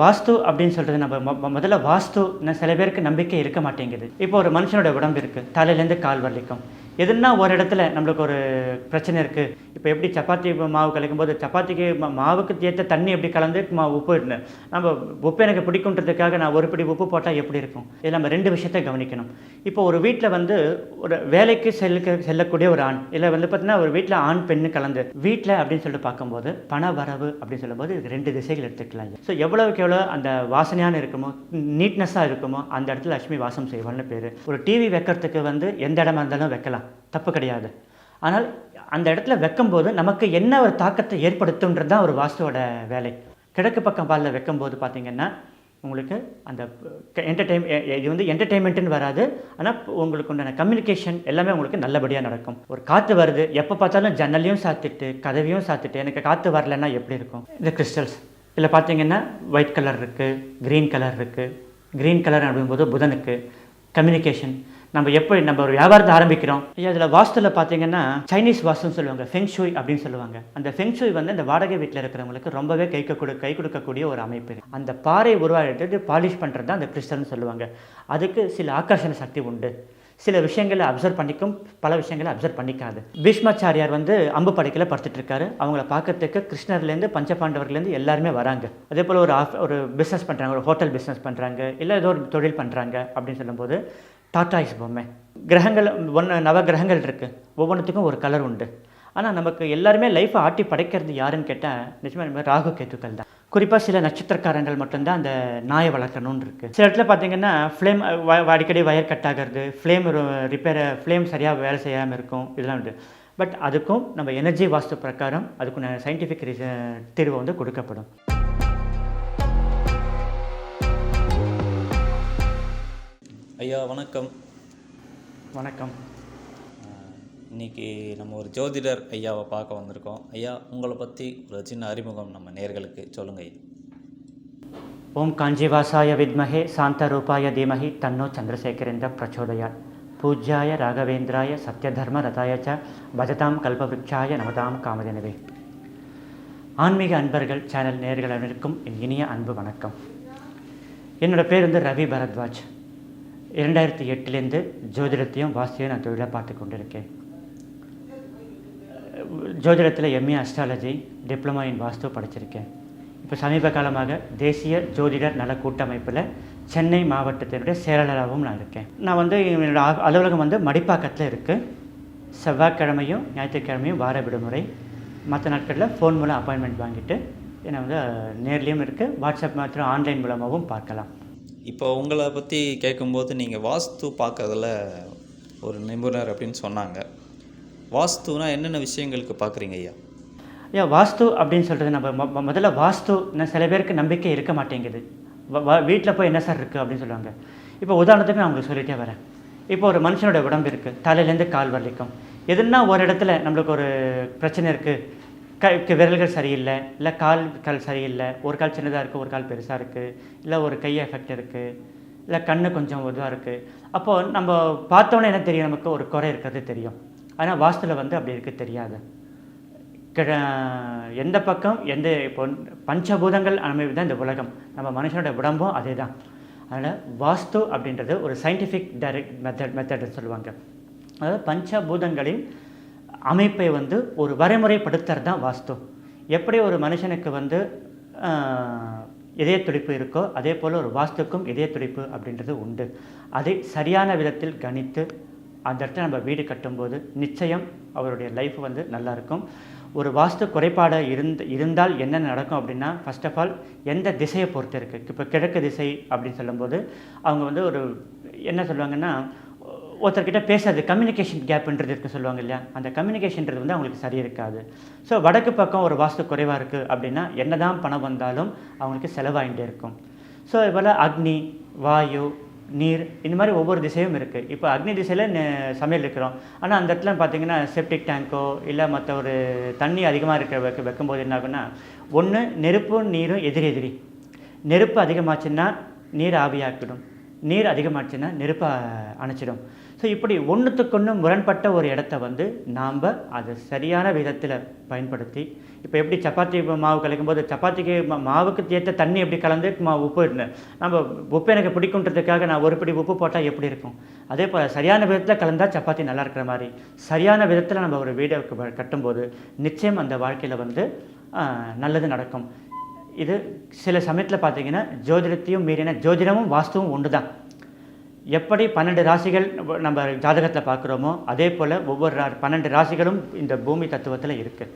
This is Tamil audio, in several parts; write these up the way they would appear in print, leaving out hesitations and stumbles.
வாஸ்து அப்படின்னு சொல்கிறது நம்ம முதல்ல வாஸ்து சில பேருக்கு நம்பிக்கை இருக்க மாட்டேங்குது. இப்போ ஒரு மனுஷனோட உடம்பு இருக்குது, தலையிலேருந்து கால் வரைக்கும் எதுனா ஒரு இடத்துல நம்மளுக்கு ஒரு பிரச்சனை இருக்குது. இப்போ எப்படி சப்பாத்தி மாவு கலக்கும் போது சப்பாத்திக்கு மாவுக்கு ஏற்ற தண்ணி எப்படி கலந்து உப்பு இருந்தேன், நம்ம உப்பு எனக்கு பிடிக்குன்றதுக்காக நான் ஒரு பிடி உப்பு போட்டால் எப்படி இருக்கும்? இதில் நம்ம ரெண்டு விஷயத்தை கவனிக்கணும். இப்போ ஒரு வீட்டில் வந்து ஒரு வேலைக்கு செல்லக்கூடிய ஒரு ஆண், இல்லை வந்து பார்த்தீங்கன்னா ஒரு வீட்டில் ஆண் பெண்ணு கலந்து வீட்டில் அப்படின்னு சொல்லிட்டு பார்க்கும்போது பண வரவு அப்படின்னு சொல்லும்போது இதுக்கு ரெண்டு திசைகள் எடுத்துக்கலாம். ஸோ எவ்வளோக்கு எவ்வளோ அந்த வாசனையான இருக்குமோ, நீட்னஸாக இருக்குமோ அந்த இடத்துல லட்சுமி வாசம் செய்வாள்னு பேர். ஒரு டிவி வைக்கிறதுக்கு வந்து எந்த இடமா இருந்தாலும் வைக்கலாம், தப்பு கிடையாது. ஆனால் அந்த இடத்துல வைக்கும்போது நமக்கு என்ன ஒரு தாக்கத்தை ஏற்படுத்துன்றது தான் ஒரு வாஸ்துவோட வேலை. கிழக்கு பக்கம் பாலில் வைக்கும்போது பார்த்திங்கன்னா உங்களுக்கு அந்த இது வந்து என்டர்டெயின்மெண்ட்டுன்னு வராது, ஆனால் உங்களுக்கு உண்டான கம்யூனிகேஷன் எல்லாமே உங்களுக்கு நல்லபடியாக நடக்கும். ஒரு காற்று வருது, எப்போ பார்த்தாலும் ஜன்னலையும் சாத்திட்டு கதவையும் சாத்திட்டு எனக்கு காற்று வரலன்னா எப்படி இருக்கும்? இந்த கிறிஸ்டல்ஸ் இதில் பார்த்திங்கன்னா ஒயிட் கலர் இருக்குது, க்ரீன் கலர் இருக்குது. க்ரீன் கலர் அப்படிங்கும்போது புதனுக்கு கம்யூனிகேஷன். நம்ம ஒரு வியாபாரத்தை ஆரம்பிக்கிறோம். இதில் வாஸ்துவில் பார்த்தீங்கன்னா சைனீஸ் வாஸ்துன்னு சொல்லுவாங்க, ஃபெங்ஷூய் அப்படின்னு சொல்லுவாங்க. அந்த ஃபெங்ஷூய் வந்து இந்த வாடகை வீட்டில் இருக்கிறவங்களுக்கு ரொம்பவே கை கொடுக்கக்கூடிய ஒரு அமைப்பு. அந்த பாறை உருவாகிட்டு பாலிஷ் பண்ணுறது தான் அந்த கிறிஸ்டல்னு சொல்லுவாங்க. அதுக்கு சில ஆக்கர்ஷண சக்தி உண்டு. சில விஷயங்களை அப்சர்வ் பண்ணிக்கும், பல விஷயங்களை அப்சர்வ் பண்ணிக்காது. பீஷ்மாச்சாரியார் வந்து அம்பு படைக்கல படுத்துட்டு இருக்காரு. அவங்கள பார்க்கறதுக்கு கிருஷ்ணர்லேருந்து பஞ்சபாண்டவர்லேருந்து எல்லாருமே வராங்க. அதே போல் ஒரு பிஸ்னஸ் பண்ணுறாங்க, ஒரு ஹோட்டல் பிஸ்னஸ் பண்ணுறாங்க, இல்லை ஏதோ ஒரு தொழில் பண்ணுறாங்க அப்படின்னு சொல்லும்போது டாட்டாய்ஸ் பொம்மை கிரகங்கள் நவ கிரகங்கள் இருக்குது, ஒவ்வொன்றுத்துக்கும் ஒரு கலர் உண்டு. ஆனால் நமக்கு எல்லாருமே லைஃப்பை ஆட்டி படைக்கிறது யாருன்னு கேட்டால் நிச்சயமாக இந்த மாதிரி ராகு கேத்துக்கள் தான். குறிப்பாக சில நட்சத்திரக்காரங்கள் மட்டும்தான் அந்த நாயை வளர்க்கணும்னு இருக்குது. சில இடத்துல பார்த்திங்கன்னா ஃப்ளேம் அடிக்கடி வயர் கட் ஆகிறது, ஃப்ளேம் சரியாக வேலை செய்யாமல் இருக்கும், இதெல்லாம் உண்டு. பட் அதுக்கும் நம்ம எனர்ஜி வாஸ்து பிரகாரம் அதுக்கு சயின்டிஃபிக் தீர்வு வந்து கொடுக்கப்படும். ஐயா வணக்கம். வணக்கம். இன்றைக்கி நம்ம ஒரு ஜோதிடர் ஐயாவை பார்க்க வந்திருக்கோம். ஐயா உங்களை பற்றி ஒரு சின்ன அறிமுகம் நம்ம நேர்களுக்கு சொல்லுங்கள் ஐயா. ஓம் காஞ்சிவாசாய வித்மஹே சாந்த ரூபாய தீமஹி தன்னோ சந்திரசேகரேந்திர பிரச்சோதயாத். பூஜ்யாய ராகவேந்திராய சத்யதர்ம ரதாய ச பஜதாம் கல்பவ்ருட்சாய நமதாம் காமதேனவே. ஆன்மீக அன்பர்கள் சேனல் நேயர்கள் அனைவருக்கும் என் இனிய அன்பு வணக்கம். என்னோடய பேர் வந்து ரவி பரத்வாஜ். 2008 ஜோதிடத்தையும் வாஸ்துவையும் நான் தொழிலாக பார்த்து கொண்டிருக்கேன். ஜோதிடத்தில் எம்ஏ அஸ்ட்ராலஜி, டிப்ளமா இன் வாஸ்து படிச்சிருக்கேன். இப்போ சமீப காலமாக தேசிய ஜோதிடர் நல கூட்டமைப்பில் சென்னை மாவட்டத்தினுடைய செயலாளராகவும் நான் இருக்கேன். நான் வந்து என்னோடய அலுவலகம் வந்து மடிப்பாக்கத்தில் இருக்குது. செவ்வாய்க்கிழமையும் ஞாயிற்றுக்கிழமையும் வார விடுமுறை. மற்ற நாட்களில் ஃபோன் மூலம் அப்பாயின்மெண்ட் வாங்கிட்டு என்னை வந்து நேர்லேயும் இருக்குது, வாட்ஸ்அப் மாத்திரம் ஆன்லைன் மூலமாகவும் பார்க்கலாம். இப்போ உங்களை பற்றி கேட்கும்போது நீங்கள் வாஸ்து பார்க்கறதுல ஒரு நிபுணர் அப்படின்னு சொன்னாங்க. வாஸ்துனா என்னென்ன விஷயங்களுக்கு பார்க்குறீங்க ஐயா? வாஸ்து அப்படின்னு சொல்கிறது நம்ம முதல்ல வாஸ்து சில பேருக்கு நம்பிக்கை இருக்க மாட்டேங்குது. வீட்டில் போய் என்ன சார் இருக்குது அப்படின்னு சொல்லுவாங்க. இப்போ உதாரணத்துக்கு நான் உங்களுக்கு சொல்லிகிட்டே வரேன். இப்போ ஒரு மனுஷனோட உடம்பு இருக்குது, தலையிலேருந்து கால் வரைக்கும் எதுனா ஒரு இடத்துல நம்மளுக்கு ஒரு பிரச்சனை இருக்குது. விரல்கள் சரியில்லை, இல்லை கால் சரியில்லை, ஒரு கால் சின்னதாக இருக்குது, ஒரு கால் பெருசாக இருக்குது, இல்லை ஒரு கை எஃபெக்ட் இருக்குது, இல்லை கண்ணு கொஞ்சம் இதுவாக இருக்குது. அப்போது நம்ம பார்த்தோன்னே என்ன தெரியும், நமக்கு ஒரு குறை இருக்கிறது தெரியும். ஆனால் வாஸ்துவில் வந்து அப்படி இருக்க தெரியாது. எந்த பக்கம் இப்போ பஞ்சபூதங்கள் அமைப்பு தான் இந்த உலகம், நம்ம மனுஷனோட உடம்பும் அதே தான். அதனால் வாஸ்து அப்படின்றது ஒரு சயின்டிஃபிக் மெத்தட்னு சொல்லுவாங்க. அதாவது பஞ்சபூதங்களின் அமைப்பை வந்து ஒரு வரைமுறைப்படுத்துறது தான் வாஸ்து. எப்படி ஒரு மனுஷனுக்கு வந்து இதய துடிப்பு இருக்கோ அதே போல் ஒரு வாஸ்துக்கும் இதய துடிப்பு அப்படின்றது உண்டு. அதை சரியான விதத்தில் கணித்து அந்த இடத்துல நம்ம வீடு கட்டும்போது நிச்சயம் அவருடைய லைஃப் வந்து நல்லாயிருக்கும். ஒரு வாஸ்து குறைபாடு இருந்தால் என்ன நடக்கும் அப்படின்னா, ஃபர்ஸ்ட் ஆஃப் ஆல் எந்த திசையை பொறுத்து இருக்குது. இப்போ கிழக்கு திசை அப்படின்னு சொல்லும்போது அவங்க வந்து ஒரு என்ன சொல்லுவாங்கன்னா, ஒருத்தர்கிட்ட பேசாது, கம்யூனிகேஷன் கேப்புன்றது இருக்குது சொல்லுவாங்க இல்லையா, அந்த கம்யூனிகேஷன்றது வந்து அவங்களுக்கு சரி இருக்காது. ஸோ வடக்கு பக்கம் ஒரு வாஸ்து குறைவாக இருக்குது அப்படின்னா என்ன தான் பணம் வந்தாலும் அவங்களுக்கு செலவாகிட்டே இருக்கும். ஸோ இதுபோல் அக்னி, வாயு, நீர், இந்த மாதிரி ஒவ்வொரு திசையும் இருக்குது. இப்போ அக்னி திசையில் சமையல் இருக்கிறோம், ஆனால் அந்த இடத்துல பார்த்திங்கன்னா செப்டிக் டேங்கோ இல்லை மற்ற ஒரு தண்ணி அதிகமாக வைக்கும்போது என்ன ஆகுன்னா, ஒன்று நெருப்பும் நீரும் எதிரி. நெருப்பு அதிகமாச்சுன்னா நீர் ஆவியாக்கிடும், நீர் அதிகமாச்சுன்னா நெருப்பை அணைச்சிடும். ஸோ இப்படி ஒன்றுத்துக்கொன்று முரண்பட்ட ஒரு இடத்த வந்து நாம் அதை சரியான விதத்தில் பயன்படுத்தி, இப்போ எப்படி சப்பாத்தி மாவு கலக்கும்போது சப்பாத்திக்கு மாவுக்கு ஏற்ற தண்ணி எப்படி கலந்து உப்பு இருந்தேன், நம்ம உப்பு எனக்கு பிடிக்குன்றதுக்காக நான் ஒரு பிடி உப்பு போட்டால் எப்படி இருக்கும், அதே போல் சரியான விதத்தில் கலந்தால் சப்பாத்தி நல்லா இருக்கிற மாதிரி சரியான விதத்தில் நம்ம ஒரு வீடை கட்டும்போது நிச்சயம் அந்த வாழ்க்கையில் வந்து நல்லது நடக்கும். இது சில சமயத்தில் பார்த்தீங்கன்னா ஜோதிடத்தையும் மீறின, ஜோதிடமும் வாஸ்துவும் ஒன்று தான். எப்படி 12 ராசிகள் நம்ம ஜாதகத்தில் பார்க்குறோமோ அதே போல் ஒவ்வொரு 12 ராசிகளும் இந்த பூமி தத்துவத்தில் இருக்குது.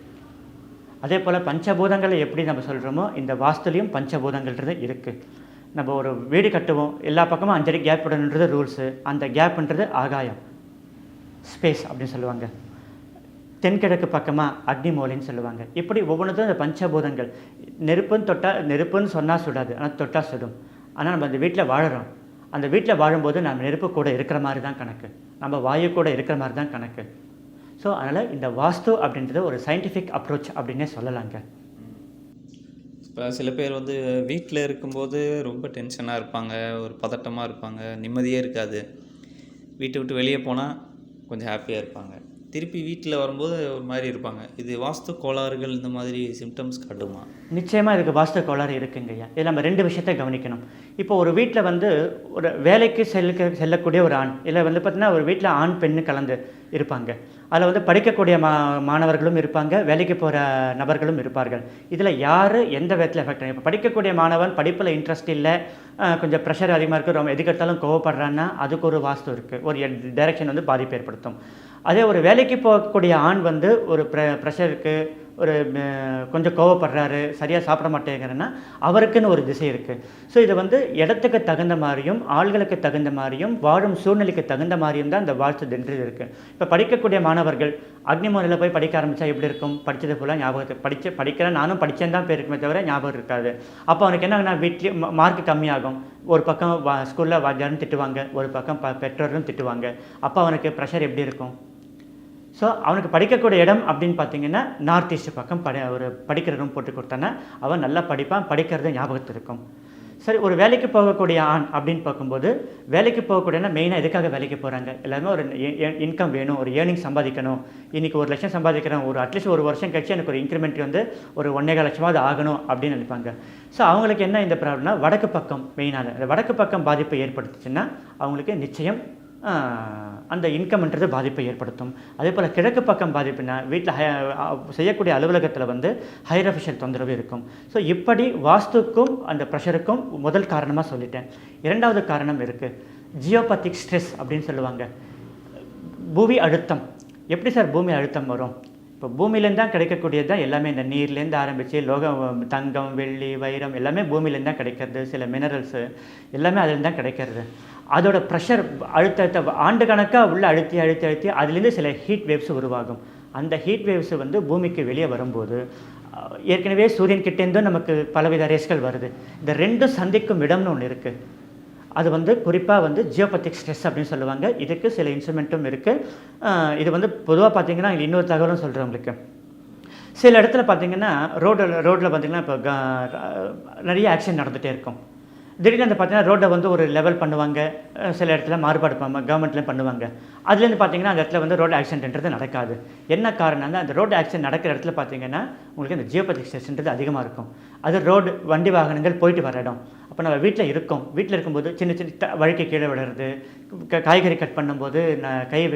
அதே போல் பஞ்சபூதங்களை எப்படி நம்ம சொல்கிறோமோ இந்த வாஸ்துலேயும் பஞ்சபூதங்கள்ன்றது இருக்குது. நம்ம ஒரு வீடு கட்டுவோம், எல்லா பக்கமும் 5 அடி கேப் விடணுன்றது ரூல்ஸு. அந்த கேப்புன்றது ஆகாயம், ஸ்பேஸ் அப்படின்னு சொல்லுவாங்க. தென்கிழக்கு பக்கமாக அக்னி மூலைன்னு சொல்லுவாங்க. இப்படி ஒவ்வொன்றுத்தும் இந்த பஞ்சபூதங்கள். நெருப்புன்னு சொன்னால் சுடாது, ஆனால் தொட்டால் சுடும். ஆனால் நம்ம அந்த வீட்டில் வாழறோம், அந்த வீட்டில் வாழும்போது நம்ம நெருப்பு கூட இருக்கிற மாதிரி தான் கணக்கு, நம்ம வாயு கூட இருக்கிற மாதிரி தான் கணக்கு. ஸோ அதனால் இந்த வாஸ்து அப்படின்றது ஒரு சயின்டிஃபிக் அப்ரோச் அப்படின்னே சொல்லலாங்க. இப்போ சில பேர் வந்து வீட்டில் இருக்கும்போது ரொம்ப டென்ஷனாக இருப்பாங்க, ஒரு பதட்டமாக இருப்பாங்க, நிம்மதியே இருக்காது. வீட்டை விட்டு வெளியே போனால் கொஞ்சம் ஹாப்பியாக இருப்பாங்க, திருப்பி வீட்டில் வரும்போது ஒரு மாதிரி இருப்பாங்க. இது வாஸ்து கோளாறுகள் இந்த மாதிரி சிம்டம்ஸ் காட்டுமா? நிச்சயமாக இதுக்கு வாஸ்து கோளாறு இருக்குங்கய்யா. இதில் நம்ம 2 விஷயத்தை கவனிக்கணும். இப்போ ஒரு வீட்டில் வந்து ஒரு வேலைக்கு செல்லக்கூடிய ஒரு ஆண், இல்லை வந்து பார்த்திங்கன்னா ஒரு வீட்டில் ஆண் பெண்ணு கலந்து இருப்பாங்க. அதில் வந்து படிக்கக்கூடிய மாணவர்களும் இருப்பாங்க, வேலைக்கு போகிற நபர்களும் இருப்பார்கள். இதில் யார் எந்த விதத்தில் எஃபெக்ட் ஆகும்? இப்போ படிக்கக்கூடிய மாணவன் படிப்பில் இன்ட்ரெஸ்ட் இல்லை, கொஞ்சம் ப்ரெஷர் அதிகமாக இருக்குது, ரொம்ப எதுக்கெடுத்தாலும் கோவப்படுறான்னா அதுக்கு ஒரு வாஸ்து இருக்குது, ஒரு டைரெக்ஷன் வந்து பாதிப்பு ஏற்படுத்தும். அதே ஒரு வேலைக்கு போகக்கூடிய ஆண் வந்து ஒரு ப்ரெஷருக்கு, ஒரு கொஞ்சம் கோவப்படுறாரு, சரியாக சாப்பிட மாட்டேங்கிறன்னா அவருக்குன்னு ஒரு திசை இருக்குது. ஸோ இது வந்து இடத்துக்கு தகுந்த மாதிரியும் ஆள்களுக்கு தகுந்த மாதிரியும் வாழும் சூழ்நிலைக்கு தகுந்த மாதிரியும் தான் இந்த வாஸ்து தின்று இருக்குது. இப்போ படிக்கக்கூடிய மாணவர்கள் அக்னிமூலையில் போய் படிக்க ஆரம்பித்தா எப்படி இருக்கும்? படித்தது ஃபுல்லாக ஞாபகத்தை படிக்கிறேன், நானும் படித்தேன் தான் பேருக்குமே தவிர ஞாபகம் இருக்காது. அப்போ அவனுக்கு என்ன ஆகுனா வீட்லேயும் மார்க் கம்மியாகும். ஒரு பக்கம் ஸ்கூலில் வாத்தியாரும் திட்டுவாங்க, ஒரு பக்கம் பெற்றோரும் திட்டுவாங்க. அப்போ அவனுக்கு ப்ரெஷர் எப்படி இருக்கும்? ஸோ அவனுக்கு படிக்கக்கூடிய இடம் அப்படின்னு பார்த்தீங்கன்னா நார்த் ஈஸ்ட் பக்கம் ஒரு படிக்கிற ரூம் போட்டு கொடுத்தானா அவன் நல்லா படிப்பான், படிக்கிறது ஞாபகத்தில் இருக்கும். சரி, ஒரு வேலைக்கு போகக்கூடிய ஆண் அப்படின்னு பார்க்கும்போது வேலைக்கு போகக்கூடியனா மெயினாக எதுக்காக வேலைக்கு போகிறாங்க? எல்லாருமே ஒரு இன்கம் வேணும், ஒரு ஏர்னிங் சம்பாதிக்கணும். இன்றைக்கி 1 லட்சம் சம்பாதிக்கிறேன், ஒரு அட்லீஸ்ட் ஒரு வருஷம் கழிச்சு எனக்கு ஒரு இன்க்ரிமெண்ட் வந்து ஒரு 1.25 லட்சமாவது ஆகணும் அப்படின்னு நினைப்பாங்க. ஸோ அவங்களுக்கு என்ன இந்த ப்ராப்ளம்னா வடக்கு பக்கம் மெயினாக அந்த வடக்கு பக்கம் பாதிப்பை ஏற்படுத்துச்சுன்னா அவங்களுக்கு நிச்சயம் அந்த இன்கம்ன்றது பாதிப்பை ஏற்படுத்தும். அதே போல் கிழக்கு பக்கம் பாதிப்புனா வீட்டில் செய்யக்கூடிய அலுவலகத்தில் வந்து ஹையர் அஃபிஷியல் தொந்தரவு இருக்கும். ஸோ இப்படி வாஸ்துக்கும் அந்த ப்ரெஷருக்கும் முதல் காரணமாக சொல்லிட்டேன். 2வது காரணம் இருக்குது, ஜியோபத்திக் ஸ்ட்ரெஸ் அப்படின்னு சொல்லுவாங்க. பூமி அழுத்தம். எப்படி சார் பூமி அழுத்தம் வரும்? இப்போ பூமியிலேருந்து தான் கிடைக்கக்கூடியது தான் எல்லாமே. இந்த நீர்லேருந்து ஆரம்பித்து லோகம், தங்கம், வெள்ளி, வைரம் எல்லாமே பூமியிலேருந்து தான் கிடைக்கிறது. சில மினரல்ஸு எல்லாமே அதுலேருந்து தான் கிடைக்கிறது. அதோட ப்ரெஷர் அழுத்த ஆண்டு கணக்காக உள்ள அழுத்தி அதுலேருந்து சில ஹீட் வேவ்ஸ் உருவாகும். அந்த ஹீட் வேவ்ஸ் வந்து பூமிக்கு வெளியே வரும்போது ஏற்கனவே சூரியன் கிட்டேருந்தும் நமக்கு பலவித ரேஸ்கள் வருது. இந்த 2 சந்திக்கும் இடம்னு ஒன்று இருக்குது. அது வந்து குறிப்பாக வந்து ஜியோபத்திக் ஸ்ட்ரெஸ் அப்படின்னு சொல்லுவாங்க. இதுக்கு சில இன்ஸ்ட்ருமெண்ட்டும் இருக்குது. இது வந்து பொதுவாக பார்த்தீங்கன்னா இன்னொரு தகவலும் சொல்கிறேன் உங்களுக்கு. சில இடத்துல பார்த்தீங்கன்னா ரோட்டில் பார்த்தீங்கன்னா இப்போ நிறைய ஆக்சிடென்ட் நடந்துகிட்டே இருக்கும். திடீர்னு அந்த பார்த்தீங்கன்னா ரோட்டை வந்து ஒரு லெவல் பண்ணுவாங்க, சில இடத்துல மாறுபாடு கவர்மெண்ட்லேயும் பண்ணுவாங்க. அதுலேருந்து பார்த்தீங்கன்னா அந்த இடத்துல வந்து ரோடு ஆக்சிடென்ட்ன்றது நடக்காது. என்ன காரணம்னா அந்த ரோடு ஆக்சிடென்ட் நடக்கிற இடத்துல பார்த்தீங்கன்னா உங்களுக்கு இந்த ஜியோபத்திக் ஸ்ட்ரெஸ்ன்றது அதிகமாக இருக்கும். அது ரோடு வண்டி வாகனங்கள் போயிட்டு வர இடம். அப்போ நம்ம வீட்டில் இருக்கும்போது சின்ன சின்ன வழுக்கை கீழே விடுறது, காய்கறி கட் பண்ணும்போது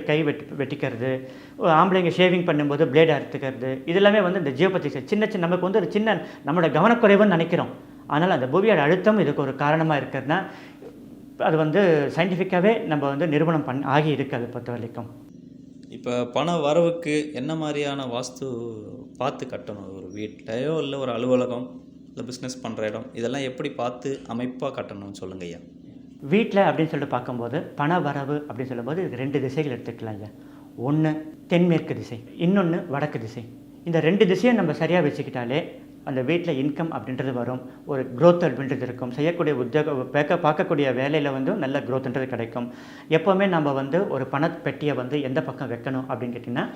கை வெட்டிக்கிறது, ஆம்பளைங்க ஷேவிங் பண்ணும்போது பிளேட் அறுத்துக்கிறது, இதெல்லாமே வந்து இந்த ஜியோபத்திக் சின்ன நமக்கு வந்து ஒரு சின்ன நம்மளோட கவனக்குறைவுன்னு நினைக்கிறோம். ஆனால் அந்த பூமியோட அழுத்தம் இதுக்கு ஒரு காரணமாக இருக்கிறதுனா அது வந்து சயின்டிஃபிக்காகவே நம்ம வந்து நிரூபணம் ஆகி இருக்குது அதை பொறுத்த வரைக்கும். இப்போ பண வரவுக்கு என்ன மாதிரியான வாஸ்து பார்த்து கட்டணும்? ஒரு வீட்லையோ இல்லை ஒரு அலுவலகம் இல்லை பிஸ்னஸ் பண்ணுற இடம், இதெல்லாம் எப்படி பார்த்து அமைப்பாக கட்டணும்னு சொல்லுங்க ஐயா. வீட்டில் அப்படின்னு சொல்லிட்டு பார்க்கும்போது பண வரவு அப்படின்னு சொல்லும்போது இதுக்கு 2 திசைகள் எடுத்துக்கலாம் ஐயா. ஒன்று தென்மேற்கு திசை, இன்னொன்று வடக்கு திசை. இந்த 2 திசையும் நம்ம சரியாக வச்சுக்கிட்டாலே அந்த வீட்டில் இன்கம் அப்படின்றது வரும், ஒரு க்ரோத் அப்படின்றது இருக்கும், செய்யக்கூடிய உத்தியோகம் பார்க்கக்கூடிய வேலையில் வந்து நல்ல க்ரோத்ன்றது கிடைக்கும். எப்போவுமே நம்ம வந்து ஒரு பணப்பெட்டியை வந்து எந்த பக்கம் வைக்கணும் அப்படின்னு கேட்டிங்கன்னா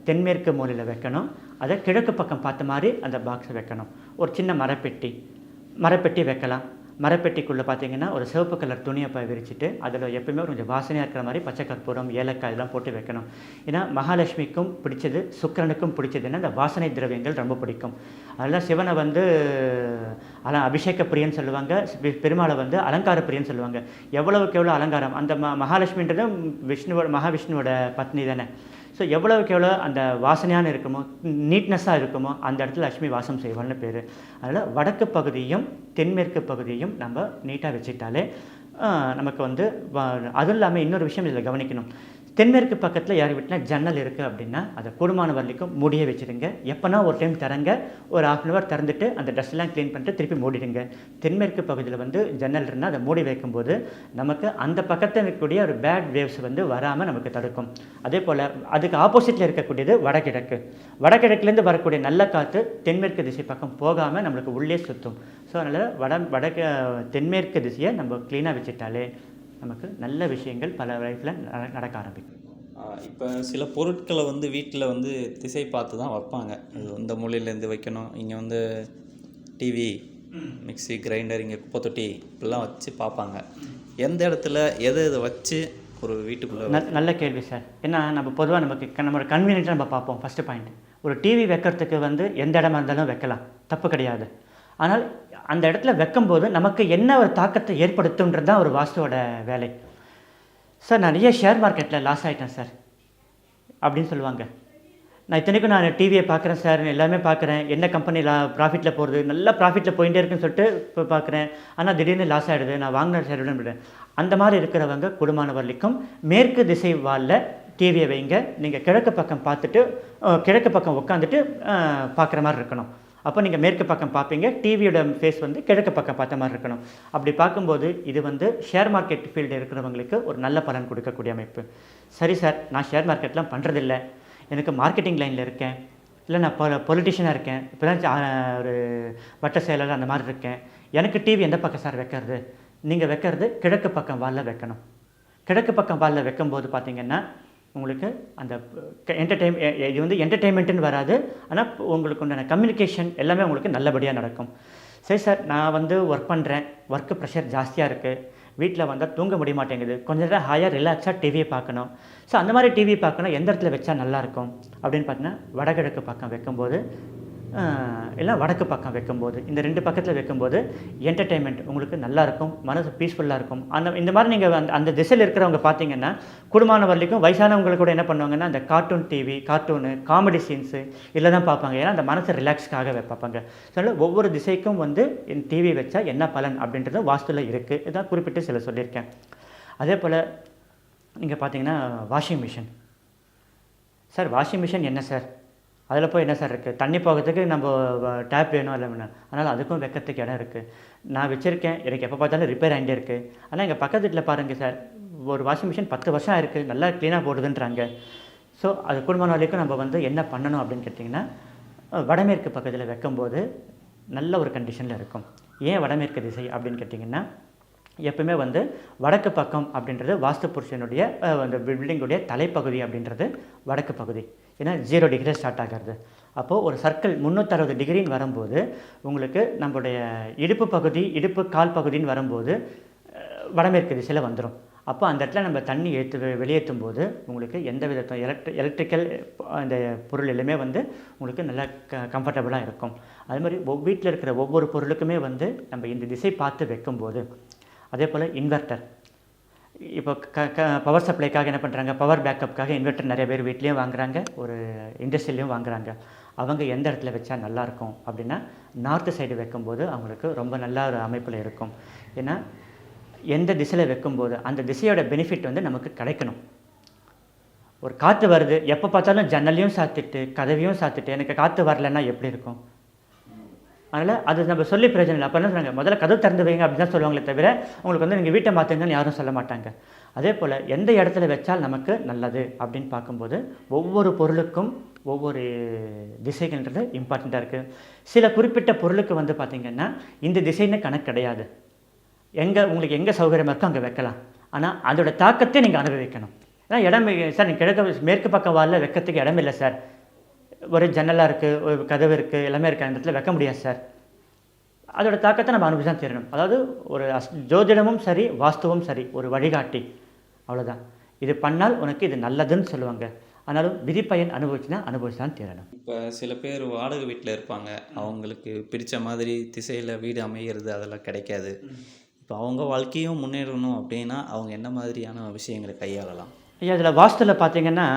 தென்மேற்கு மூலையில் வைக்கணும். அதை கிழக்கு பக்கம் பார்த்த மாதிரி அந்த பாக்ஸை வைக்கணும். ஒரு சின்ன மரப்பெட்டி வைக்கலாம். மரப்பெட்டிக்குள்ளே பார்த்தீங்கன்னா ஒரு சிவப்பு கலர் துணியை விரிச்சிட்டு அதில் எப்பயுமே கொஞ்சம் வாசனையாக இருக்கிற மாதிரி பச்சை கற்பூரம், ஏலக்காய் இதெல்லாம் போட்டு வைக்கணும். ஏன்னா மகாலட்சுமிக்கும் பிடிச்சது, சுக்கிரனுக்கும் பிடிச்சதுன்னா இந்த வாசனை திரவியங்கள் ரொம்ப பிடிக்கும். அதெல்லாம் சிவனை வந்து அபிஷேக பிரியன்னு சொல்லுவாங்க, பெருமாளை வந்து அலங்கார பிரியன்னு சொல்லுவாங்க. எவ்வளவுக்கு எவ்வளோ அலங்காரம், அந்த மகாலட்சுமின்றது மகாவிஷ்ணுவோட பத்னி தானே. ஸோ எவ்வளவுக்கு எவ்வளோ அந்த வாசனையான இருக்குமோ, நீட்னஸாக இருக்குமோ அந்த இடத்துல லட்சுமி வாசம் செய்வாள்னு பேர். அதில் வடக்கு பகுதியும் தென்மேற்கு பகுதியும் நம்ம நீட்டாக வச்சுக்கிட்டாலே நமக்கு வந்து அதுவும் இல்லாமல் இன்னொரு விஷயம் இதில் கவனிக்கணும். தென்மேற்கு பக்கத்தில் யார் வீட்டில் ஜன்னல் இருக்குது அப்படின்னா அதை கூடுமான வரலைக்கும் மூடியே வச்சுடுங்க. எப்போனா ஒரு டைம் திறங்க, ஒரு 1/2 hour திறந்துட்டு அந்த ட்ரெஸ்லாம் க்ளீன் பண்ணிட்டு திருப்பி மூடிடுங்க. தென்மேற்கு பகுதியில் வந்து ஜன்னல் இருந்தால் அதை மூடி வைக்கும்போது நமக்கு அந்த பக்கத்தில் இருக்கக்கூடிய ஒரு பேட் வேவ்ஸ் வந்து வராமல் நமக்கு தடுக்கும். அதே போல் அதுக்கு ஆப்போசிட்டில் இருக்கக்கூடியது வடகிழக்கு. வடகிழக்குலேருந்து வரக்கூடிய நல்ல காற்று தென்மேற்கு திசை பக்கம் போகாமல் நம்மளுக்கு உள்ளே சுற்றும். ஸோ அதனால் தென்மேற்கு திசையை நம்ம க்ளீனாக வச்சுட்டாலே நமக்கு நல்ல விஷயங்கள் பல லைஃப்பில் நடக்க ஆரம்பிக்கும். இப்போ சில பொருட்களை வந்து வீட்டில் வந்து திசை பார்த்து தான் வைப்பாங்க. இந்த மூலையிலேருந்து வைக்கணும், இங்கே வந்து டிவி, மிக்சி, கிரைண்டர், இங்கே குப்பை தொட்டி இப்படிலாம் வச்சு பார்ப்பாங்க. எந்த இடத்துல எதை வச்சு ஒரு வீட்டுக்குள்ளே? நல்ல கேள்வி சார். ஏன்னா நம்ம பொதுவாக நம்மளோட கன்வீனியன்ட்டாக நம்ம பார்ப்போம். ஃபஸ்ட்டு பாயிண்ட், ஒரு டிவி வைக்கிறதுக்கு வந்து எந்த இடமா இருந்தாலும் வைக்கலாம், தப்பு கிடையாது. ஆனால் அந்த இடத்துல வைக்கும்போது நமக்கு என்ன ஒரு தாக்கத்தை ஏற்படுத்துன்றது தான் ஒரு வாஸ்துவோட வேலை. சார் நிறைய ஷேர் மார்க்கெட்டில் லாஸ் ஆகிட்டேன் சார் அப்படின்னு சொல்லுவாங்க. நான் இத்தனைக்கும் நான் டிவியை பார்க்குறேன் சார், எல்லாமே பார்க்குறேன், என்ன கம்பெனியில் ப்ராஃபிட்டில் போகிறது, நல்லா ப்ராஃபிட்டில் போயிட்டே இருக்குன்னு சொல்லிட்டு இப்போ பார்க்குறேன், ஆனால் திடீர்னு லாஸ் ஆகிடுது, நான் வாங்கின ஷேர் விட. அந்த மாதிரி இருக்கிறவங்க குடும்பமான வரலிக்கும் மேற்கு திசை வாலில் டிவியை வைங்க. நீங்கள் கிழக்கு பக்கம் பார்த்துட்டு கிழக்கு பக்கம் உட்காந்துட்டு பார்க்குற மாதிரி இருக்கணும். அப்போ நீங்கள் மேற்கு பக்கம் பார்ப்பீங்க, டிவியோட ஃபேஸ் வந்து கிழக்கு பக்கம் பார்த்த மாதிரி இருக்கணும். அப்படி பார்க்கும்போது இது வந்து ஷேர் மார்க்கெட் ஃபீல்டு இருக்கிறவங்களுக்கு ஒரு நல்ல பலன் கொடுக்கக்கூடிய அமைப்பு. சரி சார், நான் ஷேர் மார்க்கெட்லாம் பண்ணுறதில்ல, எனக்கு மார்க்கெட்டிங் லைனில் இருக்கேன், இல்லை நான் பொலிட்டிஷியனாக இருக்கேன், இப்போ தான் ஒரு வட்ட செயலாளர் அந்த மாதிரி இருக்கேன், எனக்கு டிவி எந்த பக்கம் சார் வைக்கிறது? நீங்கள் வைக்கிறது கிழக்கு பக்கம் வாலில் வைக்கணும். கிழக்கு பக்கம் வாலில் வைக்கும்போது பார்த்தீங்கன்னா உங்களுக்கு அந்த இது வந்து என்டர்டெயின்மெண்ட்டுன்னு வராது, ஆனால் உங்களுக்கு உண்டான கம்யூனிகேஷன் எல்லாமே உங்களுக்கு நல்லபடியாக நடக்கும். சரி சார், நான் வந்து ஒர்க் பண்ணுறேன், ஒர்க்கு ப்ரெஷர் ஜாஸ்தியாக இருக்குது, வீட்டில் வந்தால் தூங்க முடிய மாட்டேங்குது, கொஞ்ச நேரம் ஹாயாக ரிலாக்ஸாக டிவியை பார்க்கணும். ஸோ அந்த மாதிரி டிவி பார்க்கணும், எந்த இடத்துல வச்சா நல்லாயிருக்கும் அப்படின்னு பார்த்தீங்கன்னா வடகிழக்கு பக்கம் வைக்கும்போது, இல்லை வடக்கு பக்கம் வைக்கும்போது, இந்த 2 பக்கத்தில் வைக்கும்போது என்டர்டெயின்மெண்ட் உங்களுக்கு நல்லாயிருக்கும், மனசு பீஸ்ஃபுல்லாக இருக்கும். இந்த மாதிரி நீங்கள் அந்த திசையில் இருக்கிறவங்க பார்த்தீங்கன்னா குடும்பமான வரலைக்கும் வயசானவங்களுக்கு கூட என்ன பண்ணுவாங்கன்னா அந்த cartoon TV, cartoon, comedy scenes இதில் தான் பார்ப்பாங்க. ஏன்னா அந்த மனசை ரிலாக்ஸ்க்காக பார்ப்பாங்க. ஸோ அதனால் ஒவ்வொரு திசைக்கும் வந்து டிவி வச்சா என்ன பலன் அப்படின்றது வாஸ்துவில் இருக்குது. இதான் குறிப்பிட்டு சில சொல்லியிருக்கேன். அதே போல் நீங்கள் பார்த்தீங்கன்னா washing machine. Sir washing machine என்ன சார், அதில் போய் என்ன சார் இருக்குது, தண்ணி போகிறதுக்கு நம்ம டேப் வேணும் இல்லை வேணும், அதனால் அதுக்கும் வைக்கிறதுக்கு இடம் இருக்குது. நான் வச்சுருக்கேன், எனக்கு எப்போ பார்த்தாலும் ரிப்பேர் ஆகிட்டே இருக்குது. ஆனால் எங்கள் பக்கத்து வீட்டில் பாருங்கள் சார், ஒரு வாஷிங் மிஷின் 10 வருஷம் இருக்குது, நல்லா க்ளீனாக போடுதுன்றாங்க. ஸோ அது குடும்பம் வரைக்கும் நம்ம வந்து என்ன பண்ணணும் அப்படின்னு கேட்டிங்கன்னா வடமேற்கு பக்கத்தில் வைக்கும்போது நல்ல ஒரு கண்டிஷனில் இருக்கும். ஏன் வடமேற்கு திசை அப்படின்னு கேட்டிங்கன்னா எப்பவுமே வந்து வடக்கு பக்கம் அப்படின்றது வாஸ்து புருஷனுடைய அந்த பில்டிங்குடைய தலைப்பகுதி அப்படின்றது வடக்கு பகுதி. ஏன்னா 0 டிகிரி ஸ்டார்ட் ஆகிறது. அப்போது ஒரு சர்க்கிள் 360 டிகிரின்னு வரும்போது உங்களுக்கு நம்மளுடைய இடுப்பு பகுதி, இடுப்பு கால் பகுதின்னு வரும்போது வடமேற்கு திசையில் வந்துடும். அப்போ அந்த இடத்துல நம்ம தண்ணி வெளியேற்றும் போது உங்களுக்கு எந்த வித எலக்ட்ரிக்கல் அந்த பொருள் எல்லாமே வந்து உங்களுக்கு நல்லா கம்ஃபர்டபுளாக இருக்கும். அது மாதிரி வீட்டில் இருக்கிற ஒவ்வொரு பொருளுக்குமே வந்து நம்ம இந்த திசை பார்த்து வைக்கும்போது, அதே போல் இன்வெர்ட்டர், இப்போ பவர் சப்ளைக்காக என்ன பண்ணுறாங்க, பவர் பேக்கப்புக்காக இன்வெர்ட்டர் நிறைய பேர் வீட்லேயும் வாங்குறாங்க, ஒரு இண்டஸ்ட்ரியிலையும் வாங்குறாங்க. அவங்க எந்த இடத்துல வச்சா நல்லாயிருக்கும் அப்படின்னா நார்த்து சைடு வைக்கும்போது அவங்களுக்கு ரொம்ப நல்ல ஒரு அமைப்பில் இருக்கும். ஏன்னா எந்த திசையில் வைக்கும்போது அந்த திசையோட பெனிஃபிட் வந்து நமக்கு கிடைக்கணும். ஒரு காற்று வருது, எப்போ பார்த்தாலும் ஜன்னலையும் சாத்திட்டு கதவையும் சாத்திட்டு எனக்கு காற்று வரலைன்னா எப்படி இருக்கும்? அதனால் அது நம்ம சொல்லி பிரயோஜனம் இல்லை. அப்போ என்ன சொல்கிறாங்க, முதல்ல கதவு திறந்து வைங்க அப்படின்னு தான் சொல்லுவாங்களே தவிர உங்களுக்கு வந்து நீங்கள் வீட்டை மாற்றுங்கன்னு யாரும் சொல்ல மாட்டாங்க. அதே போல் எந்த இடத்துல வச்சால் நமக்கு நல்லது அப்படின்னு பார்க்கும்போது ஒவ்வொரு பொருளுக்கும் ஒவ்வொரு திசைகள்ன்றது இம்பார்ட்டண்ட்டாக இருக்குது. சில குறிப்பிட்ட பொருளுக்கு வந்து பார்த்திங்கன்னா இந்த திசைன்னு கணக்கு கிடையாது. உங்களுக்கு எங்கே சௌகரியமாக இருக்கோ அங்கே வைக்கலாம். ஆனால் அதோட தாக்கத்தை நீங்கள் அனுபவிக்கணும். ஏன்னா இடம் சார் நீங்கள் கிழக்கு மேற்கு பக்கம் வாலில் வைக்கிறதுக்கு இடம் இல்லை சார், ஒரு ஜன்னலாக இருக்குது, ஒரு கதவு இருக்குது, எல்லாமே இருக்குது, அந்த இடத்துல வைக்க முடியாது சார். அதோட தாக்கத்தை நம்ம அனுபவிச்சு தான் தீரணும். அதாவது ஒரு ஜோதிடமும் சரி, வாஸ்துவும் சரி, ஒரு வழிகாட்டி, அவ்வளோதான். இது பண்ணால் உனக்கு இது நல்லதுன்னு சொல்லுவாங்க. ஆனாலும் விதிப்பயன் அனுபவிச்சு தான் தீரணும். இப்போ சில பேர் வாடகை வீட்டில் இருப்பாங்க. அவங்களுக்கு பிடிச்ச மாதிரி திசையில் வீடு அமைகிறது அதெல்லாம் கிடைக்காது. இப்போ அவங்க வாழ்க்கையும் முன்னேறணும் அப்படின்னா அவங்க என்ன மாதிரியான விஷயங்களை கையாளலாம்? ஐயா, இதில் வாஸ்துவில் பார்த்தீங்கன்னா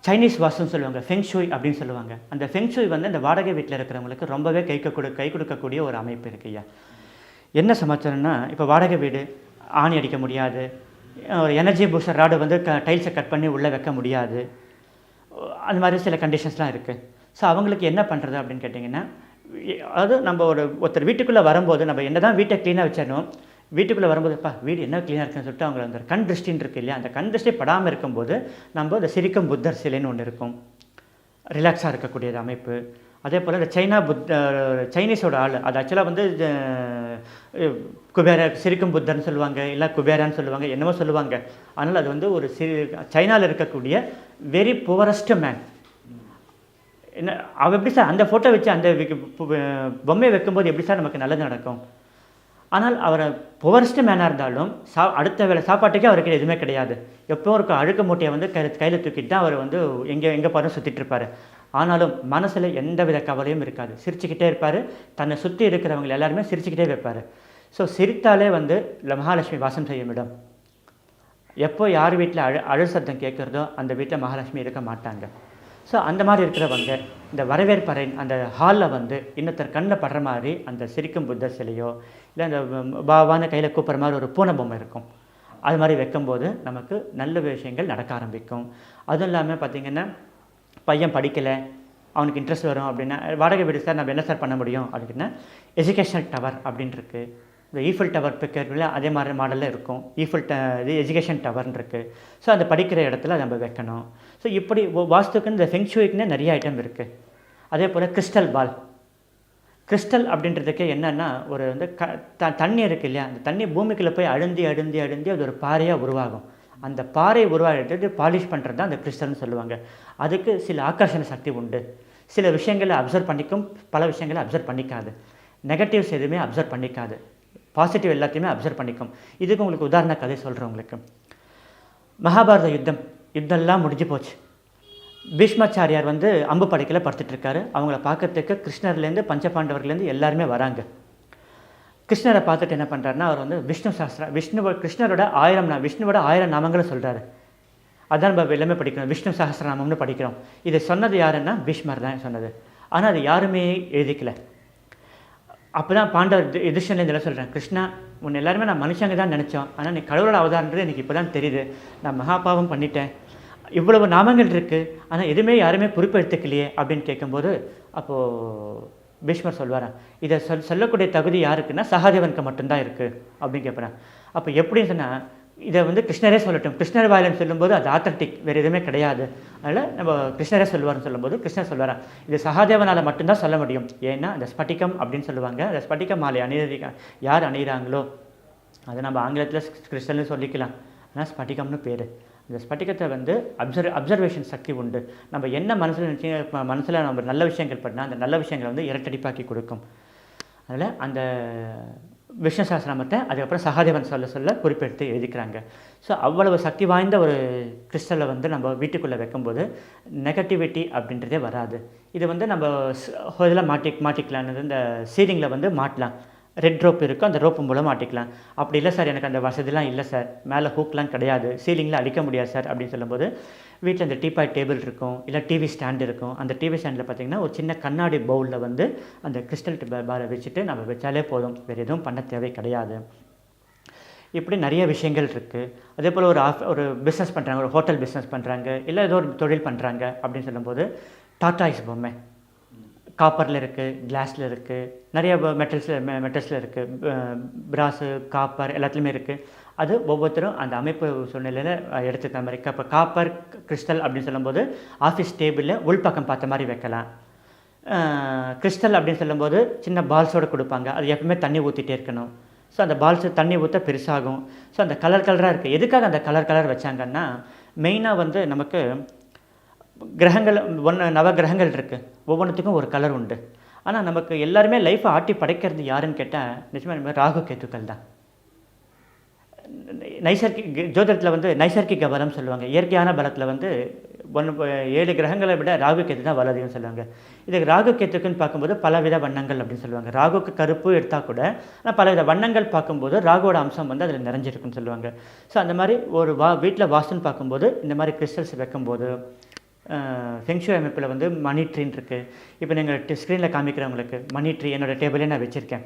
சைனீஸ் வாஸ்துன்னு சொல்லுவாங்க, ஃபெங்ஷூய் அப்படின்னு சொல்லுவாங்க. அந்த ஃபெங்ஷூய் வந்து இந்த வாடகை வீட்டில் இருக்கிறவங்களுக்கு ரொம்பவே கை கொடுக்கக்கூடிய ஒரு அமைப்பு இருக்கு ஐயா. என்ன சமாச்சாரம்னா, இப்போ வாடகை வீடு ஆணி அடிக்க முடியாது, ஒரு எனர்ஜி பூஸ்டர் ராடு வந்து டைல்ஸை கட் பண்ணி உள்ளே வைக்க முடியாது, அந்த மாதிரி சில கண்டிஷன்ஸ்லாம் இருக்குது. ஸோ அவங்களுக்கு என்ன பண்ணுறது அப்படின்னு கேட்டிங்கன்னா, அதாவது நம்ம ஒருத்தர் வீட்டுக்குள்ளே வரும்போது நம்ம என்ன தான் வீட்டை க்ளீனாக வச்சிடணும், வீட்டுக்குள்ளே வரும்போதுப்பா வீடு என்ன க்ளீனாக இருக்குன்னு சொல்லிட்டு அவங்க அந்த கண் திருஷ்டின்னு இருக்குது இல்லையா, அந்த கண் திருஷ்டி படாமல் இருக்கும்போது நம்ம அந்த சிரிக்கும் புத்தர் சிலைன்னு ஒன்று இருக்கும், ரிலாக்ஸாக இருக்கக்கூடியது அமைப்பு. அதே போல் இந்த சைனீஸோட ஆள் அது ஆக்சுவலாக வந்து சிரிக்கும் புத்தர்னு சொல்லுவாங்க, இல்லை குபேரான்னு சொல்லுவாங்க, என்னமோ சொல்லுவாங்க. அதனால் அது வந்து ஒரு சைனாவில் இருக்கக்கூடிய வெரி புவரஸ்ட் மேன். என்ன அவள் எப்படி சார் அந்த ஃபோட்டோ வச்சு அந்த பொம்மையை வைக்கும்போது எப்படி சார் நமக்கு நல்லது நடக்கும்? ஆனால் அவரை புவரஸ்ட் மேனாக இருந்தாலும் அடுத்த வேளை சாப்பாட்டுக்கே அவருக்கு எதுவுமே கிடையாது. எப்போ இருக்க அழுக்க மூட்டையை வந்து கையில் தூக்கிட்டு தான் அவர் வந்து எங்கே பாரு சுற்றிட்டு இருப்பார். ஆனாலும் மனசில் எந்த வித கவலையும் இருக்காது, சிரிச்சுக்கிட்டே இருப்பார். தன்னை சுற்றி இருக்கிறவங்க எல்லாருமே சிரிச்சுக்கிட்டே வைப்பார். ஸோ சிரித்தாலே வந்து மகாலட்சுமி வாசம் செய்யும் இடம். எப்போ யார் வீட்டில் அழு சத்தம் கேட்குறதோ அந்த வீட்டில் மகாலட்சுமி இருக்க மாட்டாங்க. ஸோ அந்த மாதிரி இருக்கிறவங்க இந்த வரவேற்பறை அந்த ஹாலில் வந்து இன்னொருத்தர் கண்ணில் படுற மாதிரி அந்த சிரிக்கும் புத்தர் சிலையோ இல்லை அந்த பாவான கையில் கூப்பிட்ற மாதிரி ஒரு பூனை பொம்மை இருக்கும், அது மாதிரி வைக்கும்போது நமக்கு நல்ல விஷயங்கள் நடக்க ஆரம்பிக்கும். அதுவும் இல்லாமல் பார்த்திங்கன்னா, பையன் படிக்கலை, அவனுக்கு இன்ட்ரெஸ்ட் வரும் அப்படின்னா, வாடகை வீடு சார் நம்ம என்ன சார் பண்ண முடியும் அப்படின்னா, எஜுகேஷனல் டவர் அப்படின்னு இருக்குது. இந்த ஈஃபில் டவர் பிக்கர்ல அதே மாதிரி மாடலில் இருக்கும். இது எஜுகேஷன் டவர்னு இருக்குது. ஸோ அந்த படிக்கிற இடத்துல நம்ம வைக்கணும். ஸோ இப்படி வாஸ்துக்குன்னு இந்த ஃபெங்ஷூய்க்குன்னு நிறைய ஐட்டம் இருக்குது. அதே போல் கிறிஸ்டல் பால். கிறிஸ்டல் அப்படின்றதுக்கு என்னென்னா, ஒரு வந்து தண்ணி இருக்குது இல்லையா, அந்த தண்ணி பூமிக்குள்ளே போய் அழுந்தி அது ஒரு பாறையாக உருவாகும். அந்த பாறை உருவாகிட்டு பாலிஷ் பண்ணுறது தான் அந்த கிறிஸ்டல்னு சொல்லுவாங்க. அதுக்கு சில ஆக்கர்ஷண சக்தி உண்டு. சில விஷயங்களை அப்சர்வ் பண்ணிக்கும், பல விஷயங்களை அப்சர்வ் பண்ணிக்காது. நெகட்டிவ்ஸ் எதுவுமே அப்சர்வ் பண்ணிக்காது, பாசிட்டிவ் எல்லாத்தையுமே அப்சர்வ் பண்ணிக்கும். இதுக்கு உங்களுக்கு உதாரண கதை சொல்கிறேன் உங்களுக்கு. மகாபாரத யுத்தம்லாம் முடிஞ்சு போச்சு. பீஷ்மாச்சாரியார் வந்து அம்பு படைக்கல படுத்துட்ருக்காரு. அவங்கள பார்க்கறதுக்கு கிருஷ்ணர்லேருந்து பஞ்சபாண்டவர்கள்லேருந்து எல்லாருமே வராங்க. கிருஷ்ணரை பார்த்துட்டு என்ன பண்ணுறாருன்னா, அவர் வந்து கிருஷ்ணரோட 1000 நாமங்களை சொல்கிறாரு. அதான் நம்ம எல்லாமே படிக்கிறோம், விஷ்ணு சஹஸ்ரநாமம்னு படிக்கிறோம். இதை சொன்னது யாருன்னா பீஷ்மர் தான் சொன்னது. ஆனால் அது யாருமே எழுதிக்கல. அப்போ தான் பாண்டவர் யுதிஷ்டர்லேருந்து எல்லாம் சொல்கிறேன், கிருஷ்ணா உன்னை எல்லாருமே நான் மனுஷங்க தான் நினச்சோம், ஆனால் நீ கடவுளோட அவதாரன்றது எனக்கு இப்போ தான் தெரியுது. நான் மகாபாவம் பண்ணிட்டேன், இவ்வளவு நாமங்கள் இருக்குது, ஆனால் எதுவுமே யாருமே பொறுப்பெடுத்துக்கலையே அப்படின்னு கேட்கும்போது, அப்போது பீஷ்மர் சொல்வாரா, இதை சொல்லக்கூடிய தகுதி யாருக்குன்னா சகாதேவனுக்கு மட்டும்தான் இருக்குது அப்படின்னு கேட்குறேன். அப்போ எப்படின்னு சொன்னால், இதை வந்து கிருஷ்ணரே சொல்லட்டும், கிருஷ்ணர் வாயிலன்னு சொல்லும்போது அது ஆத்தன்டிக், வேறு எதுவுமே கிடையாது. அதனால் நம்ம கிருஷ்ணரே சொல்லுவார்னு சொல்லும்போது கிருஷ்ணர் சொல்வாரா, இது சகாதேவனால் மட்டும்தான் சொல்ல முடியும். ஏன்னா அந்த ஸ்பட்டிகம் அப்படின்னு சொல்லுவாங்க, அந்த ஸ்பட்டிக மாலை யார் அணிகிறாங்களோ அதை நம்ம ஆங்கிலத்தில் கிறிஸ்டல்னு சொல்லிக்கலாம், ஆனால் ஸ்பட்டிகம்னு பேர். இந்த ஸ்பட்டிகத்தை வந்து அப்சர்வேஷன் சக்தி உண்டு. நம்ம என்ன மனசில் நம்ம நல்ல விஷயங்கள் பண்ணால் அந்த நல்ல விஷயங்களை வந்து இரட்டடிப்பாக்கி கொடுக்கும். அதில் அந்த விஷ்ணு சஹஸ்ரநாமத்தை அதுக்கப்புறம் சகாதேவன் சொல்ல குறிப்பெடுத்து எழுதிக்கிறாங்க. ஸோ அவ்வளவு சக்தி வாய்ந்த ஒரு கிறிஸ்டலை வந்து நம்ம வீட்டுக்குள்ளே வைக்கும்போது நெகட்டிவிட்டி அப்படின்றதே வராது. இது வந்து நம்ம இதில் மாட்டிக்கலான்னு இந்த சீலிங்கில் வந்து மாட்டலாம். ரெட் ரோப் இருக்கும், அந்த ரோப்பு மூலம் மாட்டிக்கலாம். அப்படி இல்லை சார், எனக்கு அந்த வசதிலாம் இல்லை சார், மேலே ஹூக்லாம் கிடையாது, சீலிங்கில் அடிக்க முடியாது சார் அப்படின்னு சொல்லும்போது, வீட்டில் அந்த டீபாய் டேபிள் இருக்கும், இல்லை டிவி ஸ்டாண்ட் இருக்கும். அந்த டிவி ஸ்டாண்டில் பார்த்திங்கன்னா ஒரு சின்ன கண்ணாடி பவுலில் வந்து அந்த கிறிஸ்டல் பாரை வச்சுட்டு நம்ம வச்சாலே போதும், வேறு எதுவும் பண்ண தேவை கிடையாது. இப்படி நிறைய விஷயங்கள் இருக்குது. அதே போல் ஒரு பிஸ்னஸ் பண்ணுறாங்க, ஒரு ஹோட்டல் பிஸ்னஸ் பண்ணுறாங்க, இல்லை ஏதோ ஒரு தொழில் பண்ணுறாங்க அப்படின்னு சொல்லும்போது, டாட்டாய்ஸ் பொம்மை காப்பரில் இருக்குது, கிளாஸில் இருக்குது, நிறைய மெட்டல்ஸில் இருக்குது, பிராஸு காப்பர் எல்லாத்துலேயுமே இருக்குது. அது ஒவ்வொருத்தரும் அந்த அமைப்பு சூழ்நிலையில் எடுத்துக்கிற மாதிரி. இப்போ காப்பர் கிறிஸ்டல் அப்படின்னு சொல்லும்போது ஆஃபீஸ் டேபிளில் உள்பக்கம் பார்த்த மாதிரி வைக்கலாம். கிறிஸ்டல் அப்படின்னு சொல்லும்போது சின்ன பால்ஸோடு கொடுப்பாங்க, அது எப்பவுமே தண்ணி ஊற்றிட்டே இருக்கணும். ஸோ அந்த பால்ஸு தண்ணி ஊற்ற பெருசாகும். ஸோ அந்த கலராக இருக்குது. எதுக்காக அந்த கலர் வச்சாங்கன்னா, மெயினாக வந்து நமக்கு கிரகங்கள் நவ கிரகங்கள் இருக்குது, ஒவ்வொன்றுத்துக்கும் ஒரு கலர் உண்டு. ஆனால் நமக்கு எல்லாருமே லைஃப்பை ஆட்டி படைக்கிறது யாருன்னு கேட்டால் நிச்சயமாக நம்ம ராகு கேத்துக்கள் தான். ஜோதிடத்தில் வந்து நைசர்கிக பலம் சொல்லுவாங்க. இயற்கையான பலத்தில் வந்து 7 கிரகங்களை விட ராகு கேத்து தான் பலம் அதிகம்னு சொல்லுவாங்க. இதுக்கு ராகு கேத்துக்குன்னு பார்க்கும்போது பலவித வண்ணங்கள் அப்படின்னு சொல்லுவாங்க. ராகுக்கு கருப்பு எடுத்தால் கூட ஆனால் பலவித வண்ணங்கள் பார்க்கும்போது ராகுவோட அம்சம் வந்து அதில் நிறைஞ்சிருக்குன்னு சொல்லுவாங்க. ஸோ அந்த மாதிரி ஒரு வீட்டில் வாஸ்துன்னு பார்க்கும்போது இந்த மாதிரி கிறிஸ்டல்ஸ் வைக்கும்போது ஃபெங்ஷூ அமைப்பில் வந்து மணி ட்ரீன்னு இருக்குது. இப்போ நீங்கள் ஸ்க்ரீனில் காமிக்கிறவங்களுக்கு மணி ட்ரீ என்னோடய டேபிளே நான் வச்சுருக்கேன்.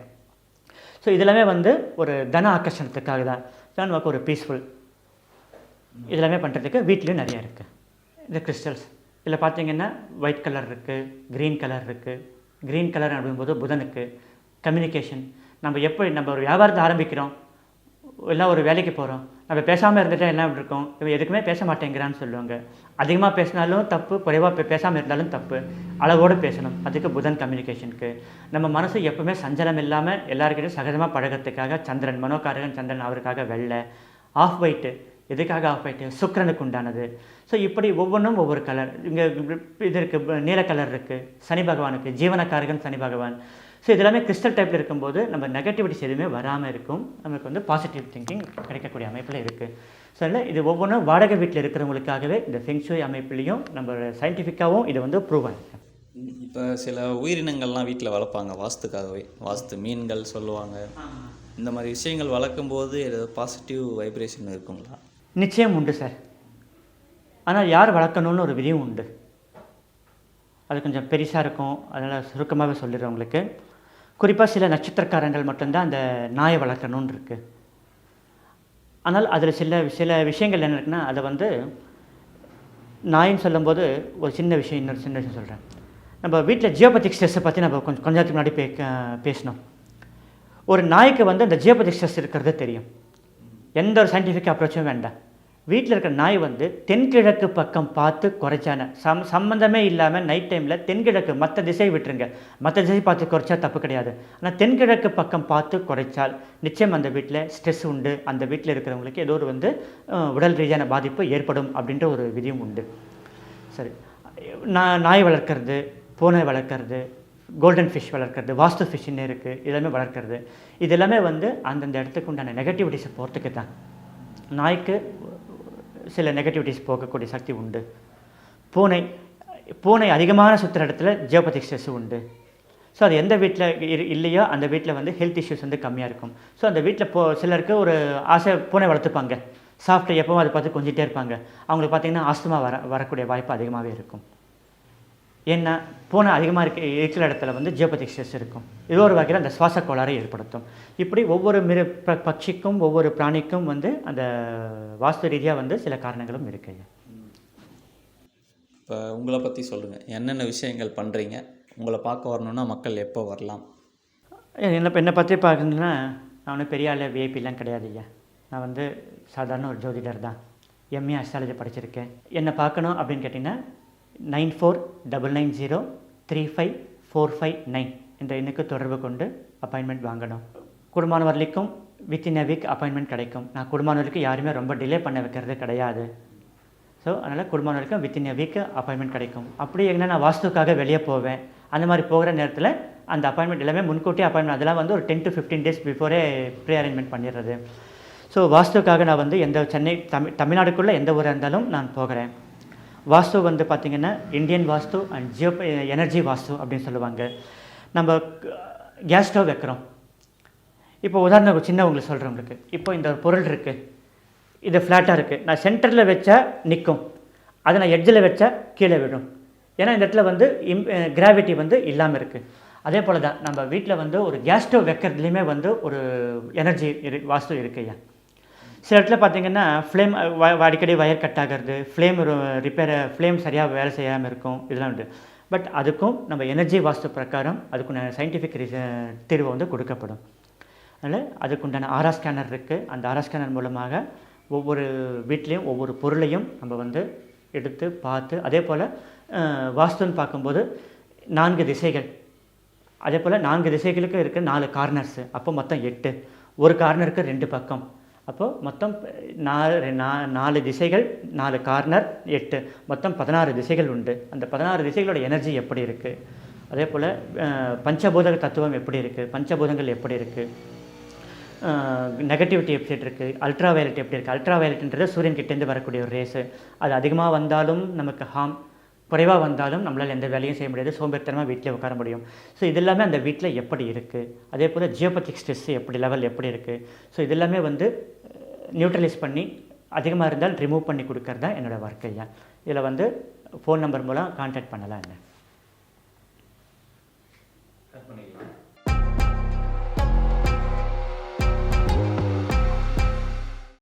ஸோ இதெல்லாமே வந்து ஒரு தன ஆக்கர்ஷணத்துக்காக தான் நமக்கு ஒரு பீஸ்ஃபுல் இதெல்லாமே பண்ணுறதுக்கு வீட்லேயும் நிறையா இருக்குது. இந்த கிறிஸ்டல்ஸ் இதில் பார்த்தீங்கன்னா ஒயிட் கலர் இருக்குது, க்ரீன் கலர் இருக்குது. க்ரீன் கலர் அப்படிங்கும்போது புதனுக்கு கம்யூனிகேஷன். நம்ம ஒரு வியாபாரத்தை ஆரம்பிக்கிறோம், இல்லை ஒரு வேலைக்கு போகிறோம், நம்ம பேசாமல் இருந்துட்டா என்ன இருக்கும், இவன் எதுக்குமே பேச மாட்டேங்கிறான்னு சொல்லுவாங்க. அதிகமாக பேசினாலும் தப்பு, குறைவாக பேசாமல் இருந்தாலும் தப்பு. அளவோடு பேசணும். அதுக்கு புதன் கம்யூனிகேஷனுக்கு. நம்ம மனசு எப்பவுமே சஞ்சலம் இல்லாமல் எல்லாருக்கிட்டையும் சகஜமாக பழகிறதுக்காக சந்திரன், மனோகாரகன் சந்திரன், அவருக்காக வெள்ளை. ஆஃப் ஒயிட்டு எதுக்காக ஆஃப் ஒயிட்டு? சுக்கிரனுக்கு உண்டானது. ஸோ இப்படி ஒவ்வொன்றும் ஒவ்வொரு கலர். இங்கே இது இருக்குது, நீல கலர் இருக்குது சனி பகவானுக்கு, ஜீவனக்காரகன் சனி பகவான். ஸோ இதெல்லாமே கிறிஸ்டல் டைப்பில் இருக்கும்போது நம்ம நெகட்டிவிட்டிஸ் எதுவுமே வராமல் இருக்கும். நமக்கு வந்து பாசிட்டிவ் திங்கிங் கிடைக்கக்கூடிய அமைப்பில் இருக்குது. ஸோ இல்லை இது ஒவ்வொன்றும் வாடகை வீட்டில் இருக்கிறவங்களுக்காகவே இந்த ஃபெங்ஷூய் அமைப்புலேயும் நம்ம சயின்டிஃபிக்காகவும் இது வந்து ப்ரூவ் ஆகிருக்கு. இப்போ சில உயிரினங்கள்லாம் வீட்டில் வளர்ப்பாங்க வாஸ்துக்காகவே. வாஸ்து மீன்கள் சொல்லுவாங்க. இந்த மாதிரி விஷயங்கள் வளர்க்கும்போது ஏதாவது பாசிட்டிவ் வைப்ரேஷன் இருக்குங்களா? நிச்சயம் உண்டு சார். ஆனால் யார் வளர்க்கணும்னு ஒரு விதியும் உண்டு. அது கொஞ்சம் பெருசாக இருக்கும், அதனால் சுருக்கமாகவே சொல்லிடுறேன் உங்களுக்கு. குறிப்பாக சில நட்சத்திரக்காரங்கள் மட்டும்தான் அந்த நாயை வளர்க்கணுன்னு இருக்குது. ஆனால் அதில் சில விஷயங்கள் என்ன இருக்குன்னா, அதை வந்து நாயின்னு சொல்லும்போது ஒரு இன்னொரு சின்ன விஷயம் சொல்கிறேன். நம்ம வீட்டில் ஜியோபதிக் ஸ்ட்ரெஸ்ஸை பற்றி நம்ம கொஞ்ச நேரத்துக்கு முன்னாடி பேசினோம். ஒரு நாய்க்கு வந்து அந்த ஜியோபதிக் ஸ்ட்ரெஸ் இருக்கிறது தெரியும். எந்த ஒரு சயின்டிஃபிக் அப்ரோச்சும் வேண்டாம். வீட்டில் இருக்கிற நாய் வந்து தென்கிழக்கு பக்கம் பார்த்து குறைச்சான சம்மந்தமே இல்லாமல் நைட் டைமில் தென்கிழக்கு, மற்ற திசை விட்டுருங்க, மற்ற திசை பார்த்து குறைச்சா தப்பு கிடையாது. ஆனால் தென்கிழக்கு பக்கம் பார்த்து குறைச்சால் நிச்சயம் அந்த வீட்டில் ஸ்ட்ரெஸ் உண்டு. அந்த வீட்டில் இருக்கிறவங்களுக்கு ஏதோ ஒரு வந்து உடல் ரீதியான பாதிப்பு ஏற்படும் அப்படின்ற ஒரு விதியும் உண்டு. சரி, நாய் வளர்க்குறது, பூனை வளர்க்குறது, கோல்டன் ஃபிஷ் வளர்க்குறது, வாஸ்து ஃபிஷ்ஷுன்னு இருக்குது, இதெல்லாமே வளர்க்குறது. இது எல்லாமே வந்து அந்தந்த இடத்துக்கு உண்டான நெகட்டிவிட்டிஸை போகிறதுக்கு தான். நாய்க்கு சில நெகட்டிவிட்டிஸ் போகக்கூடிய சக்தி உண்டு. பூனை அதிகமான சுற்றுற இடத்துல ஜியோபதிக் ஸ்ட்ரெஸ் உண்டு. ஸோ அது எந்த வீட்டில் இல்லையோ அந்த வீட்டில் வந்து ஹெல்த் இஷ்யூஸ் வந்து கம்மியாக இருக்கும். ஸோ அந்த வீட்டில் சிலருக்கு ஒரு ஆசை, பூனை வளர்த்துப்பாங்க, சாப்பிட்டு எப்பவும் அதை பார்த்து கொஞ்சிட்டே இருப்பாங்க. அவங்களுக்கு பார்த்திங்கன்னா ஆஸ்துமா வரக்கூடிய வாய்ப்பு அதிகமாகவே இருக்கும். ஏன்னா பூனை அதிகமாக இருக்கிற இடத்துல வந்து ஜியோபதிக் ஸ்ட்ரெஸ் இருக்கும். ஏதோ ஒரு வகையில் அந்த சுவாச கோளாறை ஏற்படுத்தும். இப்படி ஒவ்வொரு பட்சிக்கும் ஒவ்வொரு பிராணிக்கும் வந்து அந்த வாஸ்து ரீதியாக வந்து சில காரணங்களும் இருக்குங்க. இப்போ உங்களை பற்றி சொல்லுங்கள், என்னென்ன விஷயங்கள் பண்ணுறீங்க, உங்களை பார்க்க வரணுன்னா மக்கள் எப்போ வரலாம்? என்னை பற்றி பார்க்கணுன்னா, நான் ஒன்றும் பெரிய ஆள் விஐபிலாம் கிடையாது ஐயா. நான் வந்து சாதாரண ஒரு ஜோதிடர் தான். எம்ஏ அஸ்ட்ராலஜி படிச்சிருக்கேன். என்னை பார்க்கணும் அப்படின்னு கேட்டிங்கன்னா 9499035459 என்ற எண்ணுக்கு தொடர்பு கொண்டு அப்பாயின்மெண்ட் வாங்கணும். குடும்பமானவர்களுக்கும் வித்தின் எ வீக் அப்பாயின்மெண்ட் கிடைக்கும். நான் குடும்பமானவர்களுக்கு யாருமே ரொம்ப டிலே பண்ண வைக்கிறது கிடையாது. ஸோ அதனால் குடும்பமானவர்களுக்கும் வித்தின் எ வீக் அப்பாயின்மெண்ட் கிடைக்கும். அப்படி எங்கன்னா நான் வாஸ்துக்காக வெளியே போவேன், அந்த மாதிரி போகிற நேரத்தில் அந்த அப்பாயின்மெண்ட் எல்லாமே முன்கூட்டியே அப்பாயின்மெண்ட், அதெல்லாம் வந்து ஒரு 10 to 15 days before pre arrangement பண்ணிடுறது. ஸோ வாஸ்துக்காக நான் வந்து தமிழ்நாடுக்குள்ளே எந்த ஊராக இருந்தாலும் நான் போகிறேன். வாஸ்து வந்து பார்த்திங்கன்னா இந்தியன் வாஸ்து அண்ட் எனர்ஜி வாஸ்து அப்படின்னு சொல்லுவாங்க. நம்ம கேஸ் ஸ்டவ் வைக்கிறோம். இப்போ உதாரணம் சின்ன உங்களுக்கு சொல்கிறேன். உங்களுக்கு இப்போ இந்த பொருள் இருக்குது, இது ஃப்ளாட்டாக இருக்குது. நான் சென்டரில் வச்சா நிற்கும், அதை நான் எட்ஜில் வச்சா கீழே விடும். ஏன்னா இந்த இடத்துல வந்து கிராவிட்டி வந்து இல்லாமல் இருக்குது. அதே போல் தான் நம்ம வீட்டில் வந்து ஒரு கேஸ் ஸ்டவ் வைக்கிறதுலையுமே வந்து ஒரு எனர்ஜி வாஸ்து இருக்குய்யா. சில இடத்துல பார்த்திங்கன்னா ஃப்ளேம் அடிக்கடி வயர் கட் ஆகிறது, ஃப்ளேம் சரியாக வேலை செய்யாமல் இருக்கும், இதெல்லாம் உண்டு. பட் அதுக்கும் நம்ம எனர்ஜி வாஸ்து பிரகாரம் அதுக்குண்டான சயின்டிஃபிக் தீர்வு வந்து கொடுக்கப்படும். அதனால் அதுக்குண்டான ஆரா ஸ்கேனர் இருக்குது. அந்த ஆரா ஸ்கேனர் மூலமாக ஒவ்வொரு வீட்லேயும் ஒவ்வொரு பொருளையும் நம்ம வந்து எடுத்து பார்த்து, அதே போல் வாஸ்துன்னு பார்க்கும்போது 4 திசைகள், அதே போல் 4 திசைகளுக்கு இருக்க 4 கார்னர்ஸு, அப்போ மொத்தம் 8. ஒரு கார்னருக்கு 2 பக்கம், அப்போது மொத்தம் 4 திசைகள், 4 கார்னர், 8, மொத்தம் 16 திசைகள் உண்டு. அந்த 16 திசைகளோட எனர்ஜி எப்படி இருக்குது, அதே போல் பஞ்சபூத தத்துவம் எப்படி இருக்குது, பஞ்சபூதங்கள் எப்படி இருக்குது, நெகட்டிவிட்டி எப்படி இருக்குது, அல்ட்ரா வயலட் எப்படி இருக்குது. அல்ட்ரா வயலட்ன்றது சூரியன் கிட்டேருந்து வரக்கூடிய ஒரு ரேஸு. அது அதிகமாக வந்தாலும் நமக்கு ஹார்ம், குறைவாக வந்தாலும் நம்மளால் எந்த வேலையும் செய்ய முடியாது, சோம்பேறித்தனமாக வீட்டிலே உட்கார முடியும். ஸோ இது எல்லாமே அந்த வீட்டில் எப்படி இருக்குது. அதே போல் ஜியோபத்திக் ஸ்ட்ரெஸ் எப்படி லெவல் எப்படி இருக்குது. ஸோ இது எல்லாமே வந்து நியூட்ரலைஸ் பண்ணி அதிகமாக இருந்தால் ரிமூவ் பண்ணி கொடுக்கறது தான் என்னோடய ஒர்க் ஐயா. இதில் வந்து ஃபோன் நம்பர் மூலம் கான்டாக்ட் பண்ணலாம் என்ன.